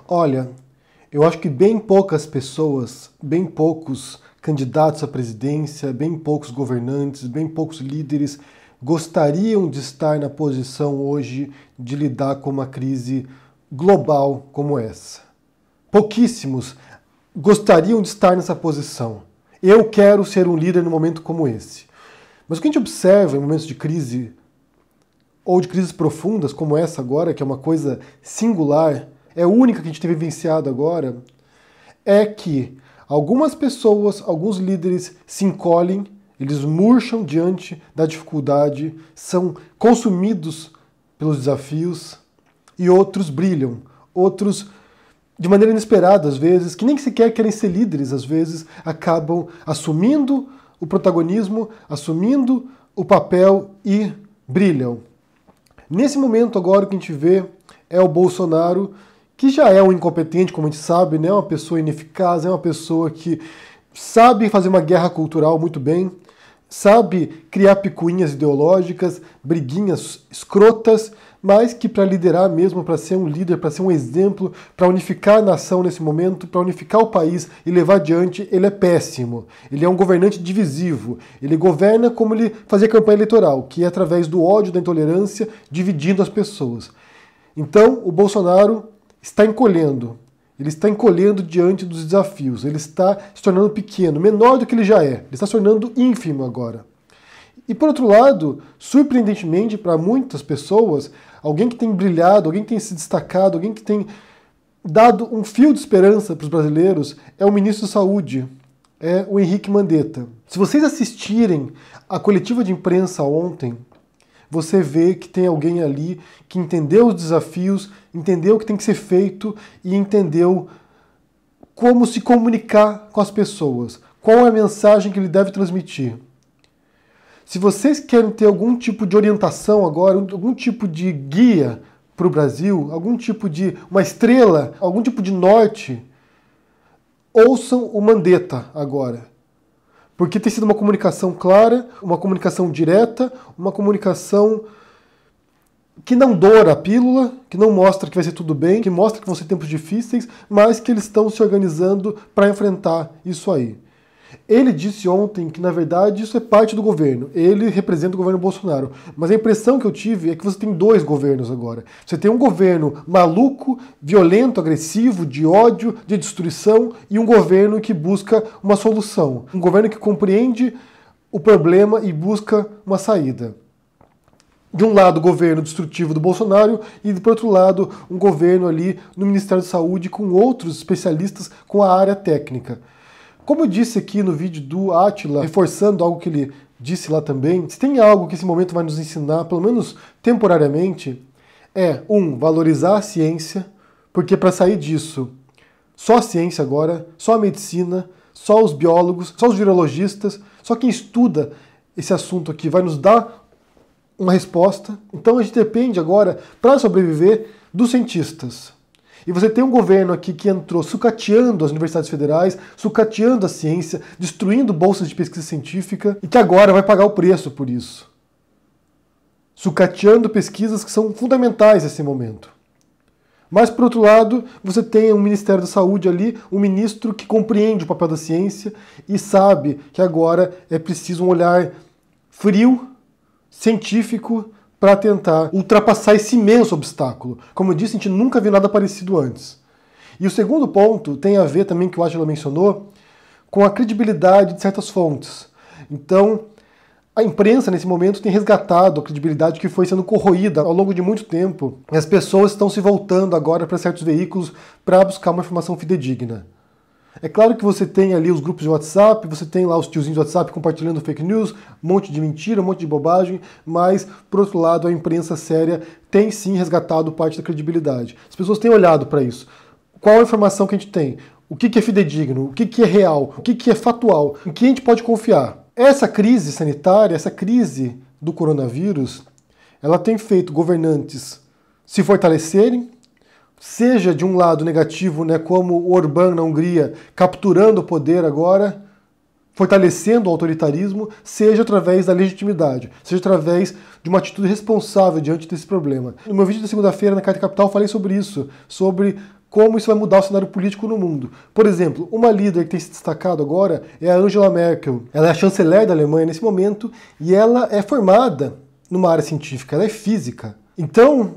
Olha, eu acho que bem poucas pessoas, bem poucos candidatos à presidência, bem poucos governantes, bem poucos líderes gostariam de estar na posição hoje de lidar com uma crise global como essa. Pouquíssimos gostariam de estar nessa posição. Eu quero ser um líder num momento como esse. Mas o que a gente observa em momentos de crise, ou de crises profundas como essa agora, que é uma coisa singular, é única que a gente tem vivenciado agora, é que algumas pessoas, alguns líderes se encolhem, eles murcham diante da dificuldade, são consumidos pelos desafios, e outros brilham, outros de maneira inesperada às vezes, que nem sequer querem ser líderes às vezes, acabam assumindo o protagonismo, assumindo o papel e brilham. Nesse momento agora o que a gente vê é o Bolsonaro, que já é um incompetente, como a gente sabe, né? É uma pessoa ineficaz, é uma pessoa que sabe fazer uma guerra cultural muito bem, sabe criar picuinhas ideológicas, briguinhas escrotas, mas que para liderar mesmo, para ser um líder, para ser um exemplo, para unificar a nação nesse momento, para unificar o país e levar adiante, ele é péssimo. Ele é um governante divisivo. Ele governa como ele fazia campanha eleitoral, que é através do ódio, da intolerância, dividindo as pessoas. Então, o Bolsonaro está encolhendo. Ele está encolhendo diante dos desafios. Ele está se tornando pequeno, menor do que ele já é. Ele está se tornando ínfimo agora. E por outro lado, surpreendentemente para muitas pessoas, alguém que tem brilhado, alguém que tem se destacado, alguém que tem dado um fio de esperança para os brasileiros é o ministro da Saúde, é o Henrique Mandetta. Se vocês assistirem a coletiva de imprensa ontem, você vê que tem alguém ali que entendeu os desafios, entendeu o que tem que ser feito e entendeu como se comunicar com as pessoas, qual é a mensagem que ele deve transmitir. Se vocês querem ter algum tipo de orientação agora, algum tipo de guia para o Brasil, algum tipo de uma estrela, algum tipo de norte, ouçam o Mandetta agora. Porque tem sido uma comunicação clara, uma comunicação direta, uma comunicação que não doura a pílula, que não mostra que vai ser tudo bem, que mostra que vão ser tempos difíceis, mas que eles estão se organizando para enfrentar isso aí. Ele disse ontem que, na verdade, isso é parte do governo. Ele representa o governo Bolsonaro. Mas a impressão que eu tive é que você tem dois governos agora. Você tem um governo maluco, violento, agressivo, de ódio, de destruição, e um governo que busca uma solução. Um governo que compreende o problema e busca uma saída. De um lado, o governo destrutivo do Bolsonaro, e, por outro lado, um governo ali no Ministério da Saúde com outros especialistas com a área técnica. Como eu disse aqui no vídeo do Átila, reforçando algo que ele disse lá também, se tem algo que esse momento vai nos ensinar, pelo menos temporariamente, é, valorizar a ciência, porque para sair disso, só a ciência agora, só a medicina, só os biólogos, só os virologistas, só quem estuda esse assunto aqui vai nos dar uma resposta. Então a gente depende agora, para sobreviver, dos cientistas. E você tem um governo aqui que entrou sucateando as universidades federais, sucateando a ciência, destruindo bolsas de pesquisa científica e que agora vai pagar o preço por isso. Sucateando pesquisas que são fundamentais nesse momento. Mas, por outro lado, você tem um Ministério da Saúde ali, um ministro que compreende o papel da ciência e sabe que agora é preciso um olhar frio, científico, para tentar ultrapassar esse imenso obstáculo. Como eu disse, a gente nunca viu nada parecido antes. E o segundo ponto tem a ver também, que o Átila mencionou, com a credibilidade de certas fontes. Então, a imprensa, nesse momento, tem resgatado a credibilidade que foi sendo corroída ao longo de muito tempo. E as pessoas estão se voltando agora para certos veículos para buscar uma informação fidedigna. É claro que você tem ali os grupos de WhatsApp, você tem lá os tiozinhos de WhatsApp compartilhando fake news, um monte de mentira, um monte de bobagem, mas, por outro lado, a imprensa séria tem sim resgatado parte da credibilidade. As pessoas têm olhado para isso. Qual a informação que a gente tem? O que é fidedigno? O que é real? O que é fatual? Em que a gente pode confiar? Essa crise sanitária, essa crise do coronavírus, ela tem feito governantes se fortalecerem, seja de um lado negativo, né, como o Orbán na Hungria, capturando o poder agora, fortalecendo o autoritarismo, seja através da legitimidade, seja através de uma atitude responsável diante desse problema. No meu vídeo da segunda-feira na Carta Capital eu falei sobre isso, sobre como isso vai mudar o cenário político no mundo. Por exemplo, uma líder que tem se destacado agora é a Angela Merkel. Ela é a chanceler da Alemanha nesse momento e ela é formada numa área científica, ela é física. Então,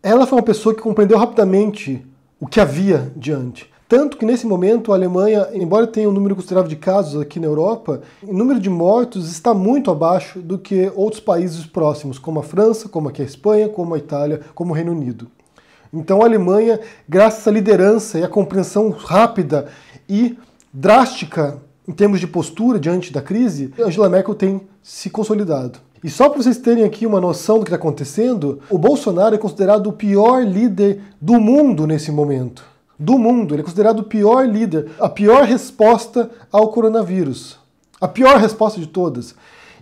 ela foi uma pessoa que compreendeu rapidamente o que havia diante. Tanto que nesse momento a Alemanha, embora tenha um número considerável de casos aqui na Europa, o número de mortos está muito abaixo do que outros países próximos, como a França, como aqui a Espanha, como a Itália, como o Reino Unido. Então a Alemanha, graças à liderança e à compreensão rápida e drástica em termos de postura diante da crise, Angela Merkel tem se consolidado. E só para vocês terem aqui uma noção do que está acontecendo, o Bolsonaro é considerado o pior líder do mundo nesse momento. Do mundo, ele é considerado o pior líder, a pior resposta ao coronavírus. A pior resposta de todas.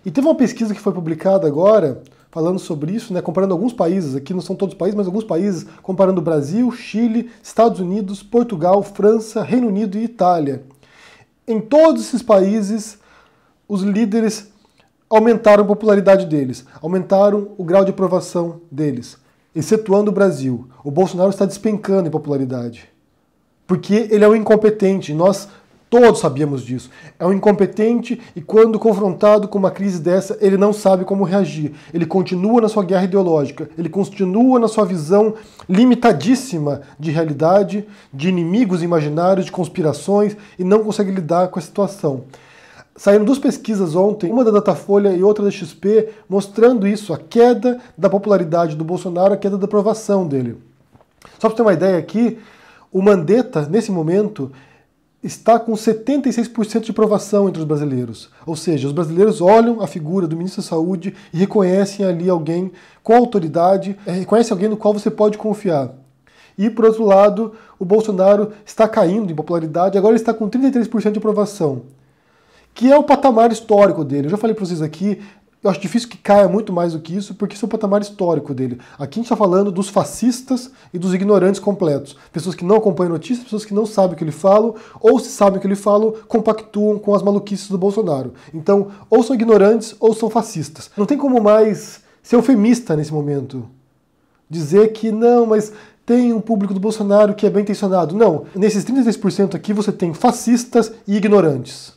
E teve uma pesquisa que foi publicada agora, falando sobre isso, né, comparando alguns países, aqui não são todos os países, mas alguns países, comparando Brasil, Chile, Estados Unidos, Portugal, França, Reino Unido e Itália. Em todos esses países, os líderes aumentaram a popularidade deles, aumentaram o grau de aprovação deles, excetuando o Brasil. O Bolsonaro está despencando em popularidade, porque ele é um incompetente, nós todos sabíamos disso. É um incompetente e quando confrontado com uma crise dessa, ele não sabe como reagir. Ele continua na sua guerra ideológica, ele continua na sua visão limitadíssima de realidade, de inimigos imaginários, de conspirações e não consegue lidar com a situação. Saíram duas pesquisas ontem, uma da Datafolha e outra da XP, mostrando isso, a queda da popularidade do Bolsonaro, a queda da aprovação dele. Só para ter uma ideia aqui, o Mandetta, nesse momento, está com 76% de aprovação entre os brasileiros. Ou seja, os brasileiros olham a figura do ministro da Saúde e reconhecem ali alguém com autoridade, reconhecem alguém no qual você pode confiar. E, por outro lado, o Bolsonaro está caindo em popularidade, agora ele está com 33% de aprovação, que é o patamar histórico dele. Eu já falei para vocês aqui, eu acho difícil que caia muito mais do que isso, porque isso é o patamar histórico dele. Aqui a gente está falando dos fascistas e dos ignorantes completos. Pessoas que não acompanham notícias, pessoas que não sabem o que ele fala, ou se sabem o que ele fala, compactuam com as maluquices do Bolsonaro. Então, ou são ignorantes, ou são fascistas. Não tem como mais ser eufemista nesse momento. Dizer que não, mas tem um público do Bolsonaro que é bem intencionado. Não, nesses 33% aqui você tem fascistas e ignorantes.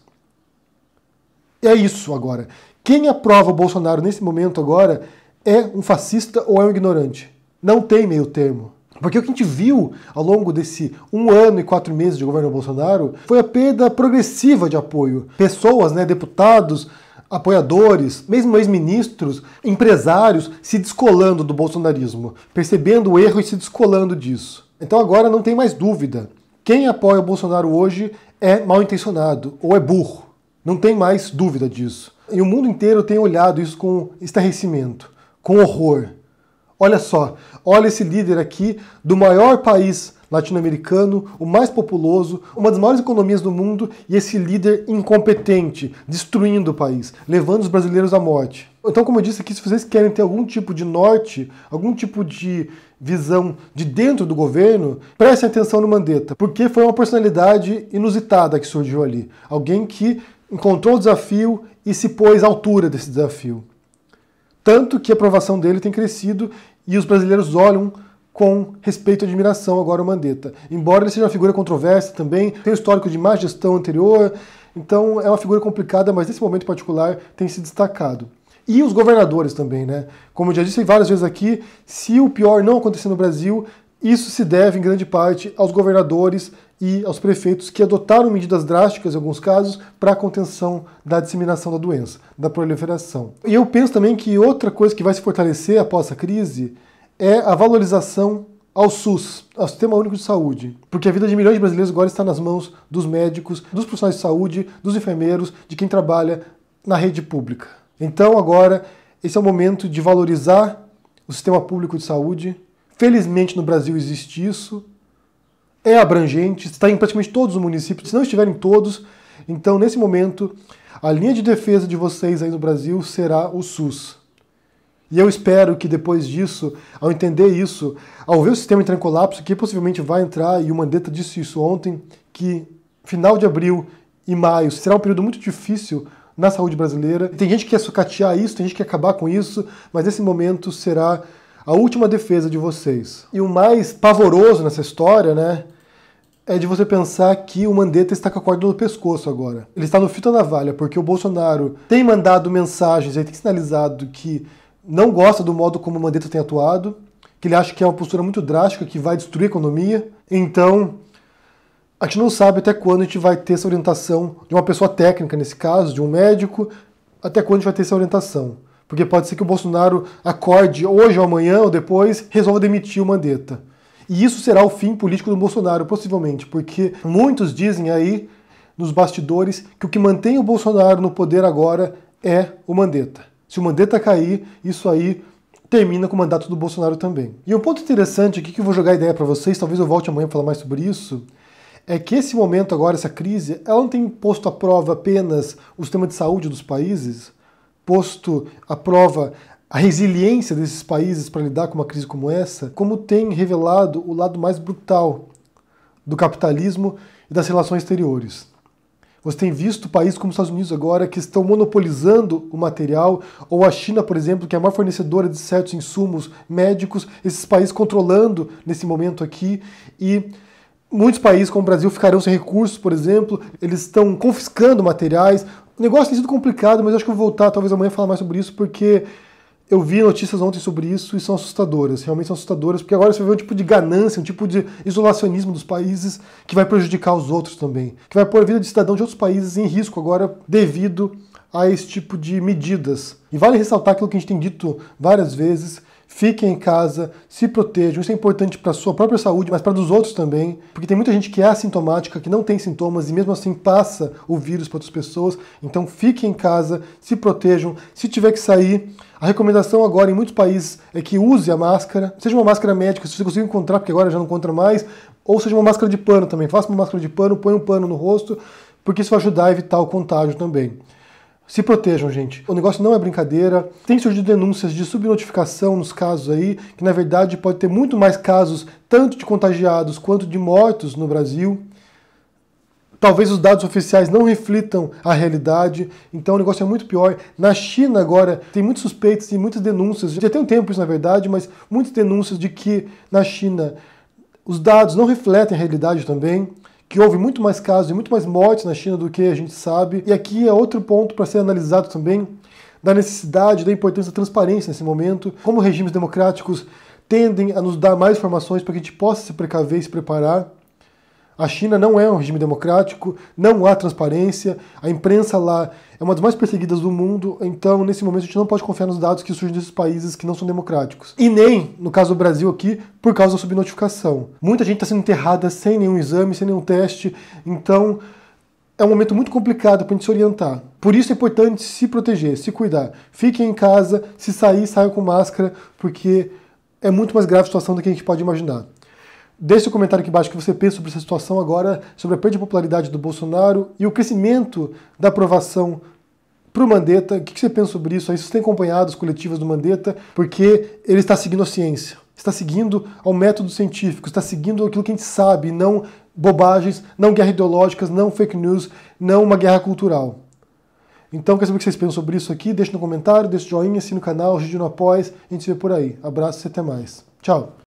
É isso agora. Quem aprova o Bolsonaro nesse momento agora é um fascista ou é um ignorante. Não tem meio termo. Porque o que a gente viu ao longo desse 1 ano e 4 meses de governo Bolsonaro foi a perda progressiva de apoio. Pessoas, deputados, apoiadores, mesmo ex-ministros, empresários se descolando do bolsonarismo, percebendo o erro e se descolando disso. Então agora não tem mais dúvida. Quem apoia o Bolsonaro hoje é mal intencionado ou é burro. Não tem mais dúvida disso. E o mundo inteiro tem olhado isso com estarrecimento, com horror. Olha só, olha esse líder aqui do maior país latino-americano, o mais populoso, uma das maiores economias do mundo, e esse líder incompetente, destruindo o país, levando os brasileiros à morte. Então, como eu disse aqui, se vocês querem ter algum tipo de norte, algum tipo de visão de dentro do governo, prestem atenção no Mandetta, porque foi uma personalidade inusitada que surgiu ali. Alguém que encontrou o desafio e se pôs à altura desse desafio. Tanto que a aprovação dele tem crescido e os brasileiros olham com respeito e admiração agora o Mandetta. Embora ele seja uma figura controversa também, tem um histórico de má gestão anterior, então é uma figura complicada, mas nesse momento em particular tem se destacado. E os governadores também, Como eu já disse várias vezes aqui, se o pior não acontecer no Brasil, isso se deve em grande parte aos governadores e aos prefeitos que adotaram medidas drásticas, em alguns casos, para a contenção da disseminação da doença, da proliferação. E eu penso também que outra coisa que vai se fortalecer após essa crise é a valorização ao SUS, ao Sistema Único de Saúde. Porque a vida de milhões de brasileiros agora está nas mãos dos médicos, dos profissionais de saúde, dos enfermeiros, de quem trabalha na rede pública. Então agora, esse é o momento de valorizar o sistema público de saúde. Felizmente no Brasil existe isso. É abrangente, está em praticamente todos os municípios, se não estiverem todos, então nesse momento a linha de defesa de vocês aí no Brasil será o SUS. E eu espero que depois disso, ao entender isso, ao ver o sistema entrar em colapso, que possivelmente vai entrar, e o Mandetta disse isso ontem, que final de abril e maio será um período muito difícil na saúde brasileira. Tem gente que quer sucatear isso, tem gente que quer acabar com isso, mas nesse momento será a última defesa de vocês. E o mais pavoroso nessa história, né, é de você pensar que o Mandetta está com a corda no pescoço agora. Ele está no fio da navalha, porque o Bolsonaro tem mandado mensagens, ele tem sinalizado que não gosta do modo como o Mandetta tem atuado, que ele acha que é uma postura muito drástica, que vai destruir a economia. Então, a gente não sabe até quando a gente vai ter essa orientação de uma pessoa técnica, nesse caso, de um médico, até quando a gente vai ter essa orientação. Porque pode ser que o Bolsonaro acorde hoje ou amanhã ou depois, resolva demitir o Mandetta. E isso será o fim político do Bolsonaro, possivelmente, porque muitos dizem aí, nos bastidores, que o que mantém o Bolsonaro no poder agora é o Mandetta. Se o Mandetta cair, isso aí termina com o mandato do Bolsonaro também. E um ponto interessante aqui, que eu vou jogar a ideia para vocês, talvez eu volte amanhã para falar mais sobre isso, é que esse momento agora, essa crise, ela não tem posto à prova apenas o sistema de saúde dos países, posto à prova a resiliência desses países para lidar com uma crise como essa, como tem revelado o lado mais brutal do capitalismo e das relações exteriores. Você tem visto países como os Estados Unidos agora que estão monopolizando o material, ou a China, por exemplo, que é a maior fornecedora de certos insumos médicos, esses países controlando nesse momento aqui, e muitos países como o Brasil ficarão sem recursos, por exemplo, eles estão confiscando materiais. O negócio tem sido complicado, mas acho que eu vou voltar talvez amanhã a falar mais sobre isso, porque eu vi notícias ontem sobre isso e são assustadoras, realmente são assustadoras, porque agora você vê um tipo de ganância, um tipo de isolacionismo dos países que vai prejudicar os outros também, que vai pôr a vida de cidadão de outros países em risco agora devido a esse tipo de medidas. E vale ressaltar aquilo que a gente tem dito várias vezes: fiquem em casa, se protejam, isso é importante para a sua própria saúde, mas para dos outros também, porque tem muita gente que é assintomática, que não tem sintomas e mesmo assim passa o vírus para outras pessoas. Então fiquem em casa, se protejam, se tiver que sair, a recomendação agora em muitos países é que use a máscara, seja uma máscara médica, se você conseguir encontrar, porque agora já não encontra mais, ou seja uma máscara de pano também, faça uma máscara de pano, põe um pano no rosto, porque isso vai ajudar a evitar o contágio também. Se protejam, gente. O negócio não é brincadeira. Tem surgido denúncias de subnotificação nos casos aí, que na verdade pode ter muito mais casos, tanto de contagiados quanto de mortos no Brasil. Talvez os dados oficiais não reflitam a realidade, então o negócio é muito pior. Na China agora tem muitos suspeitos e muitas denúncias, já tem um tempo isso na verdade, mas muitas denúncias de que na China os dados não refletem a realidade também, que houve muito mais casos e muito mais mortes na China do que a gente sabe. E aqui é outro ponto para ser analisado também, da necessidade, da importância da transparência nesse momento, como regimes democráticos tendem a nos dar mais informações para que a gente possa se precaver e se preparar. A China não é um regime democrático, não há transparência, a imprensa lá é uma das mais perseguidas do mundo, então nesse momento a gente não pode confiar nos dados que surgem desses países que não são democráticos. E nem, no caso do Brasil aqui, por causa da subnotificação. Muita gente está sendo enterrada sem nenhum exame, sem nenhum teste, então é um momento muito complicado para a gente se orientar. Por isso é importante se proteger, se cuidar. Fiquem em casa, se sair, saiam com máscara, porque é muito mais grave a situação do que a gente pode imaginar. Deixe o comentário aqui embaixo o que você pensa sobre essa situação agora, sobre a perda de popularidade do Bolsonaro e o crescimento da aprovação para o Mandetta. O que você pensa sobre isso? Aí vocês têm acompanhado as coletivas do Mandetta, porque ele está seguindo a ciência, está seguindo ao método científico, está seguindo aquilo que a gente sabe, não bobagens, não guerras ideológicas, não fake news, não uma guerra cultural. Então, quer saber o que vocês pensam sobre isso aqui? Deixe no comentário, deixe o joinha, assine o canal, ajude no apoio, a gente se vê por aí. Abraço e até mais. Tchau!